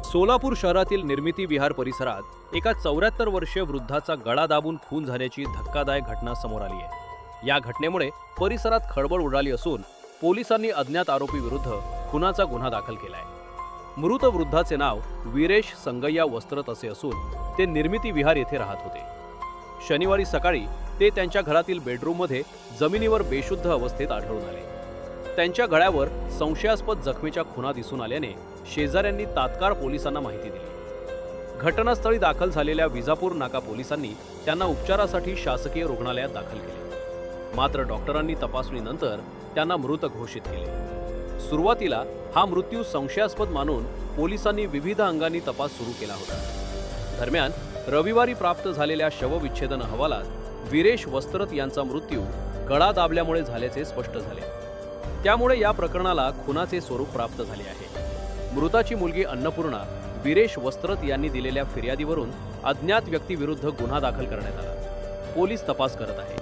सोलापूर शहरातील निर्मिती विहार परिसरात एका 74 वर्षीय वृद्धाचा गळा दाबून खून झाल्याची धक्कादायक घटना समोर आली आहे। या घटनेमुळे परिसरात खळबळ उडाली असून पोलिसांनी अज्ञात आरोपी विरुद्ध खुनाचा गुन्हा दाखल केलाय। मृत वृद्धाचे नाव वीरेश संगय्या वस्त्रत असे असून ते निर्मिती विहार येथे राहत होते। शनिवारी सकाळी ते त्यांच्या घरातील बेडरूममध्ये जमिनीवर बेशुद्ध अवस्थेत आढळून आले। त्यांच्या गळ्यावर संशयास्पद जखमेच्या खुणा दिसून आल्याने शेजाऱ्यांनी तात्काळ पोलिसांना माहिती दिली। घटनास्थळी दाखल झालेल्या विजापूर नाका पोलिसांनी त्यांना उपचारासाठी शासकीय रुग्णालयात दाखल केले, मात्र डॉक्टरांनी तपासणीनंतर त्यांना मृत घोषित केले। सुरुवातीला हा मृत्यू संशयास्पद मानून पोलिसांनी विविध अंगांनी तपास सुरू केला होता। दरम्यान रविवारी प्राप्त झालेल्या शवविच्छेदन अहवालात वीरेश वस्त्रत यांचा मृत्यू गळा दाबल्यामुळे झाल्याचे स्पष्ट झाले। त्यामुळे या प्रकरणाला खुनाचे स्वरूप प्राप्त झाले आहे। मृताची मुलगी अन्नपूर्णा वीरेश वस्त्रत यांनी दिलेल्या फिर्यादीवरून अज्ञात व्यक्तीविरुद्ध गुन्हा दाखल करण्यात आला। पोलीस तपास करत आहेत।